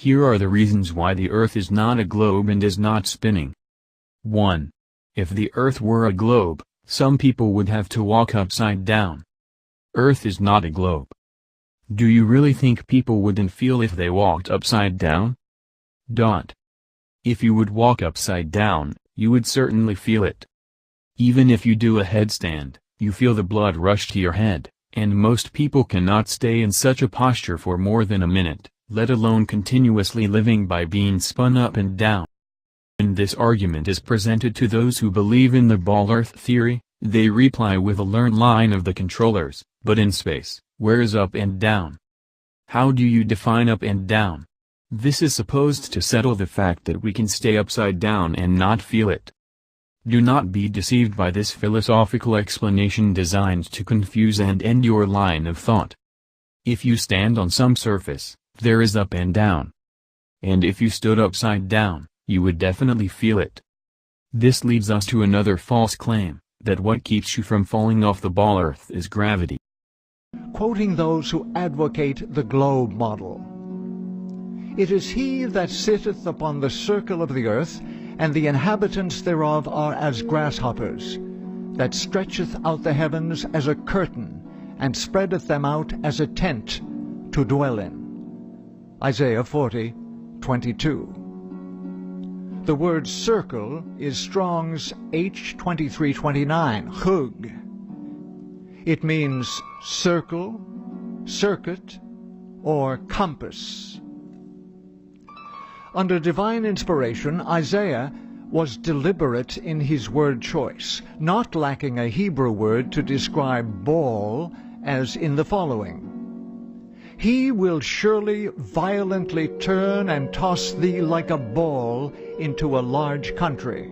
Here are the reasons why the Earth is not a globe and is not spinning. 1. If the Earth were a globe, some people would have to walk upside down. Earth is not a globe. Do you really think people wouldn't feel if they walked upside down? If you would walk upside down, you would certainly feel it. Even if you do a headstand, you feel the blood rush to your head, and most people cannot stay in such a posture for more than a minute, let alone continuously living by being spun up and down. When this argument is presented to those who believe in the ball Earth theory, they reply with a learned line of the controllers, but in space, where is up and down? How do you define up and down? This is supposed to settle the fact that we can stay upside down and not feel it. Do not be deceived by this philosophical explanation designed to confuse and end your line of thought. If you stand on some surface, there is up and down. And if you stood upside down, you would definitely feel it. This leads us to another false claim, that what keeps you from falling off the ball Earth is gravity. Quoting those who advocate the globe model. It is he that sitteth upon the circle of the earth, and the inhabitants thereof are as grasshoppers, that stretcheth out the heavens as a curtain, and spreadeth them out as a tent to dwell in. Isaiah 40:22. The word circle is Strong's H2329, chug. It means circle, circuit, or compass. Under divine inspiration, Isaiah was deliberate in his word choice, not lacking a Hebrew word to describe ball, as in the following: He will surely violently turn and toss thee like a ball into a large country.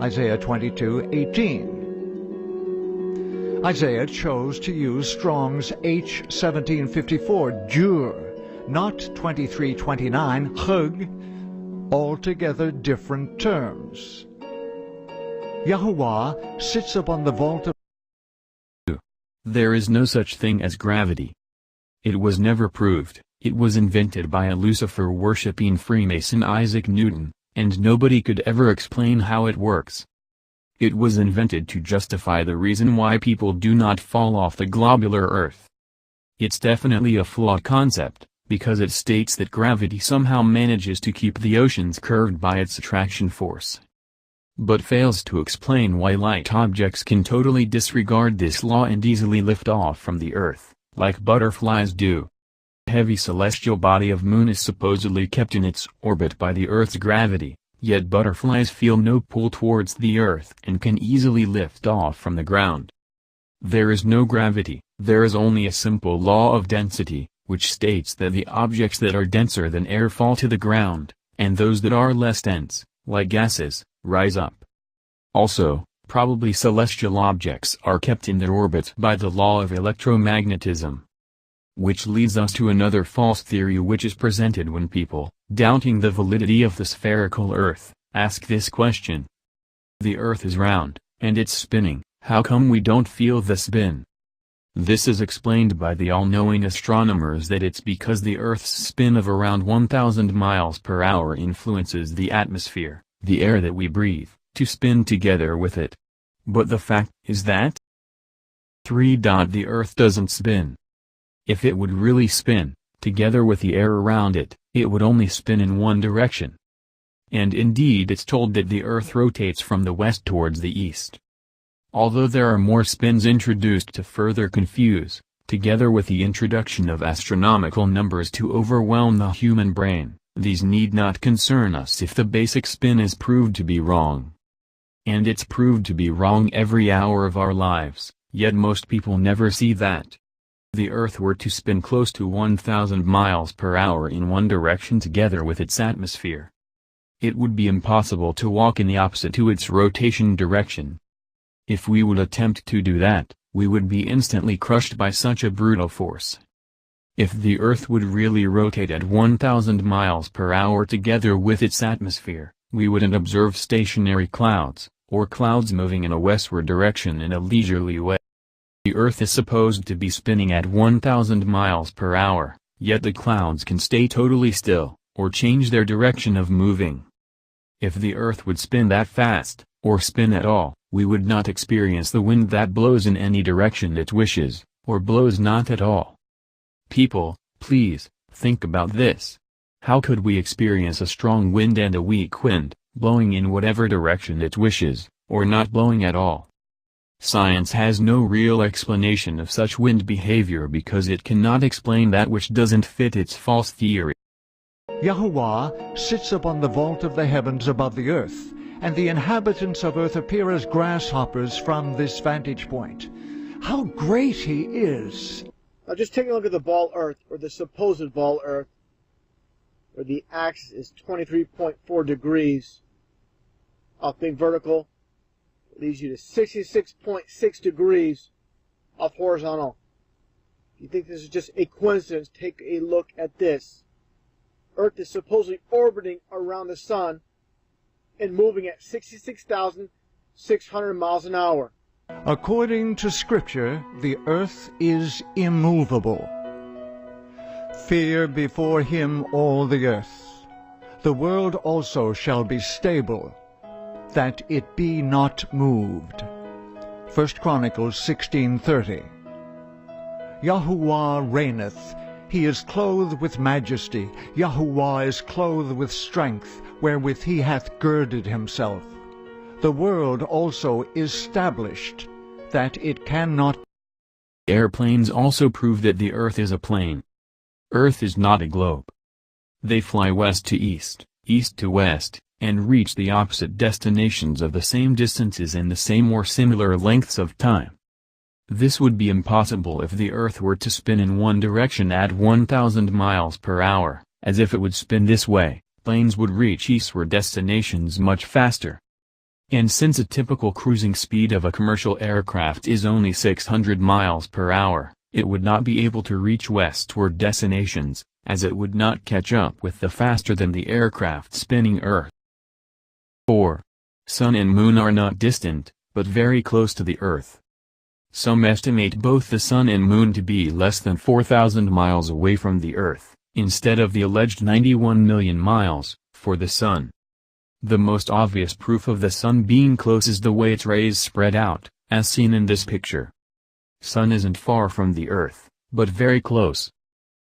Isaiah 22:18. Isaiah chose to use Strong's H1754, jur, not 2329, chug, altogether different terms. Yahuwah sits upon the vault of... There is no such thing as gravity. It was never proved. It was invented by a Lucifer-worshipping Freemason Isaac Newton, and nobody could ever explain how it works. It was invented to justify the reason why people do not fall off the globular Earth. It's definitely a flawed concept, because it states that gravity somehow manages to keep the oceans curved by its attraction force. But fails to explain why light objects can totally disregard this law and easily lift off from the Earth, like butterflies do. Heavy celestial body of Moon is supposedly kept in its orbit by the Earth's gravity, yet butterflies feel no pull towards the Earth and can easily lift off from the ground. There is no gravity, there is only a simple law of density, which states that the objects that are denser than air fall to the ground, and those that are less dense, like gases, rise up. Also, probably celestial objects are kept in their orbit by the law of electromagnetism. Which leads us to another false theory which is presented when people, doubting the validity of the spherical Earth, ask this question. The Earth is round, and it's spinning, how come we don't feel the spin? This is explained by the all-knowing astronomers that it's because the Earth's spin of around 1,000 miles per hour influences the atmosphere, the air that we breathe, to spin together with it. But the fact is that 3. The Earth doesn't spin. If it would really spin, together with the air around it, it would only spin in one direction. And indeed it's told that the Earth rotates from the west towards the east. Although there are more spins introduced to further confuse, together with the introduction of astronomical numbers to overwhelm the human brain, these need not concern us if the basic spin is proved to be wrong. And it's proved to be wrong every hour of our lives, yet most people never see that. The Earth were to spin close to 1,000 miles per hour in one direction together with its atmosphere. It would be impossible to walk in the opposite to its rotation direction. If we would attempt to do that, we would be instantly crushed by such a brutal force. If the Earth would really rotate at 1,000 miles per hour together with its atmosphere, we wouldn't observe stationary clouds, or clouds moving in a westward direction in a leisurely way. The Earth is supposed to be spinning at 1,000 miles per hour, yet the clouds can stay totally still, or change their direction of moving. If the earth would spin that fast, or spin at all, we would not experience the wind that blows in any direction it wishes, or blows not at all. People, please, think about this. How could we experience a strong wind and a weak wind, blowing in whatever direction it wishes, or not blowing at all? Science has no real explanation of such wind behavior because it cannot explain that which doesn't fit its false theory. Yahuwah sits upon the vault of the heavens above the earth, and the inhabitants of earth appear as grasshoppers from this vantage point. How great he is! Now just take a look at the ball Earth, or the supposed ball Earth, where the axis is 23.4 degrees off being vertical. It leaves you to 66.6 degrees off horizontal. If you think this is just a coincidence, take a look at this. Earth is supposedly orbiting around the sun and moving at 66,600 miles an hour. According to Scripture, the earth is immovable. Fear before him all the earth. The world also shall be stable, that it be not moved. 1 Chronicles 16:30. Yahuwah reigneth. He is clothed with majesty. Yahuwah is clothed with strength, wherewith he hath girded himself. The world also is established, that it cannot. Airplanes also prove that the earth is a plane. Earth is not a globe. They fly west to east, east to west, and reach the opposite destinations of the same distances in the same or similar lengths of time. This would be impossible if the earth were to spin in one direction at 1,000 miles per hour, as if it would spin this way, planes would reach eastward destinations much faster. And since a typical cruising speed of a commercial aircraft is only 600 miles per hour, it would not be able to reach westward destinations, as it would not catch up with the faster than the aircraft spinning Earth. 4. Sun and Moon are not distant, but very close to the Earth. Some estimate both the Sun and Moon to be less than 4,000 miles away from the Earth, instead of the alleged 91 million miles, for the Sun. The most obvious proof of the Sun being close is the way its rays spread out, as seen in this picture. Sun isn't far from the Earth, but very close.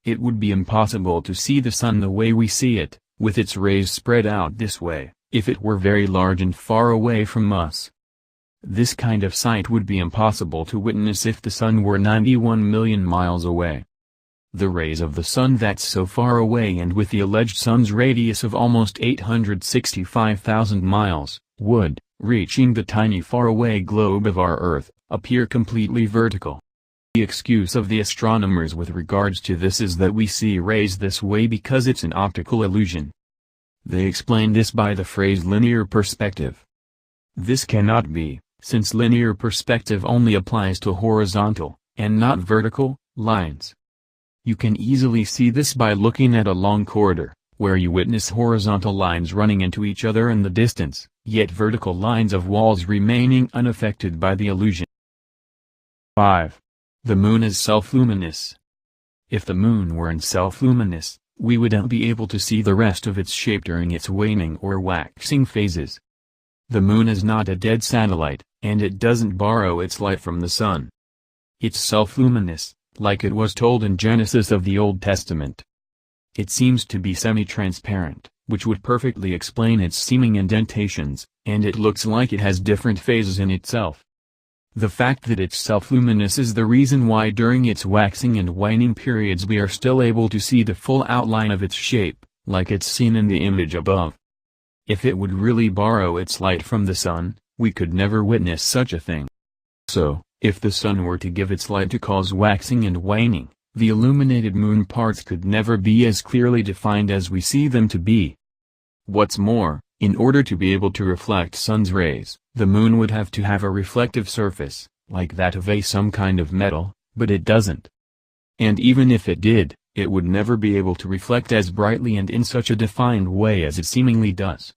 It would be impossible to see the Sun the way we see it, with its rays spread out this way, if it were very large and far away from us. This kind of sight would be impossible to witness if the Sun were 91 million miles away. The rays of the Sun that's so far away, and with the alleged Sun's radius of almost 865,000 miles, would, reaching the tiny faraway globe of our Earth, appear completely vertical. The excuse of the astronomers with regards to this is that we see rays this way because it's an optical illusion. They explain this by the phrase linear perspective. This cannot be, since linear perspective only applies to horizontal, and not vertical, lines. You can easily see this by looking at a long corridor, where you witness horizontal lines running into each other in the distance, yet vertical lines of walls remaining unaffected by the illusion. 5. The Moon is self-luminous. If the Moon weren't self-luminous, we wouldn't be able to see the rest of its shape during its waning or waxing phases. The Moon is not a dead satellite, and it doesn't borrow its light from the Sun. It's self-luminous, like it was told in Genesis of the Old Testament. It seems to be semi-transparent, which would perfectly explain its seeming indentations, and it looks like it has different phases in itself. The fact that it's self-luminous is the reason why during its waxing and waning periods we are still able to see the full outline of its shape, like it's seen in the image above. If it would really borrow its light from the Sun, we could never witness such a thing. So, if the Sun were to give its light to cause waxing and waning, the illuminated Moon parts could never be as clearly defined as we see them to be. What's more, in order to be able to reflect Sun's rays, the Moon would have to have a reflective surface, like that of some kind of metal, but it doesn't. And even if it did, it would never be able to reflect as brightly and in such a defined way as it seemingly does.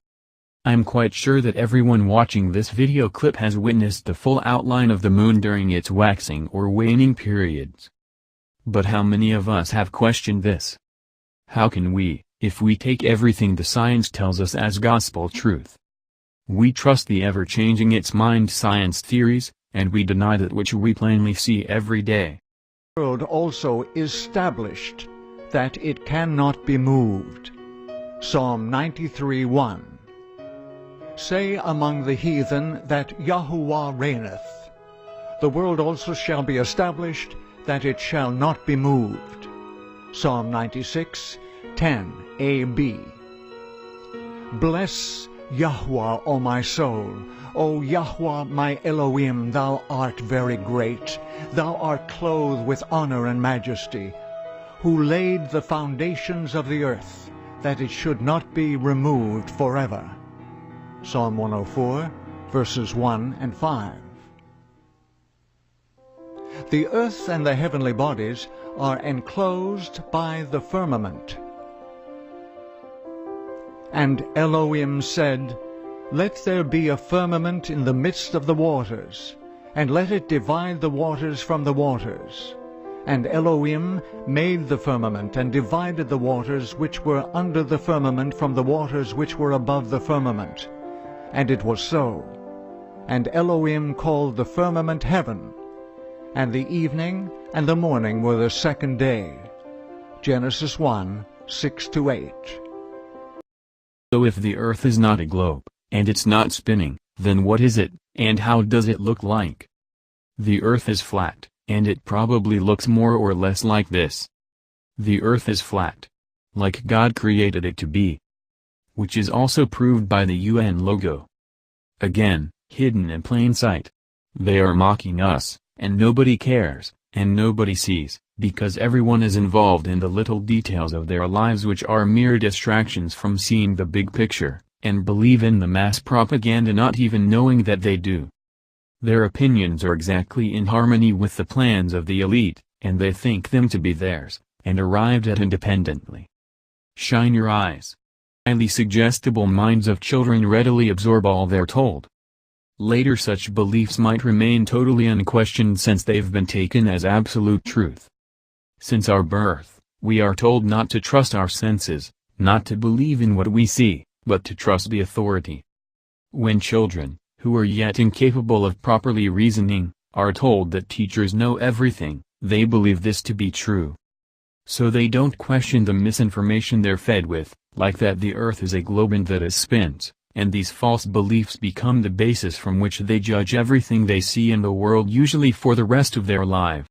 I'm quite sure that everyone watching this video clip has witnessed the full outline of the Moon during its waxing or waning periods. But how many of us have questioned this? How can we, If we take everything the science tells us as gospel truth, we trust the ever-changing its mind science theories, and we deny that which we plainly see every day. The world also is established, that it cannot be moved. Psalm 93:1. Say among the heathen that Yahuwah reigneth. The world also shall be established, that it shall not be moved. Psalm 96:10 a-b. Bless Yahuwah, O my soul. O Yahuwah, my Elohim, thou art very great. Thou art clothed with honor and majesty, who laid the foundations of the earth, that it should not be removed forever. Psalm 104, verses 1 and 5. The earth and the heavenly bodies are enclosed by the firmament. And Elohim said, Let there be a firmament in the midst of the waters, and let it divide the waters from the waters. And Elohim made the firmament, and divided the waters which were under the firmament from the waters which were above the firmament. And it was so. And Elohim called the firmament heaven. And the evening and the morning were the second day. Genesis 1, 6-8. So if the earth is not a globe, and it's not spinning, then what is it, and how does it look like? The earth is flat, and it probably looks more or less like this. The earth is flat, like God created it to be. Which is also proved by the UN logo. Again, hidden in plain sight. They are mocking us, and nobody cares, and nobody sees, because everyone is involved in the little details of their lives which are mere distractions from seeing the big picture, and believe in the mass propaganda not even knowing that they do. Their opinions are exactly in harmony with the plans of the elite, and they think them to be theirs, and arrived at independently. Shine your eyes. Highly suggestible minds of children readily absorb all they're told. Later such beliefs might remain totally unquestioned since they've been taken as absolute truth. Since our birth, we are told not to trust our senses, not to believe in what we see, but to trust the authority. When children, who are yet incapable of properly reasoning, are told that teachers know everything, they believe this to be true. So they don't question the misinformation they're fed with, like that the earth is a globe and that it spins, and these false beliefs become the basis from which they judge everything they see in the world usually for the rest of their lives.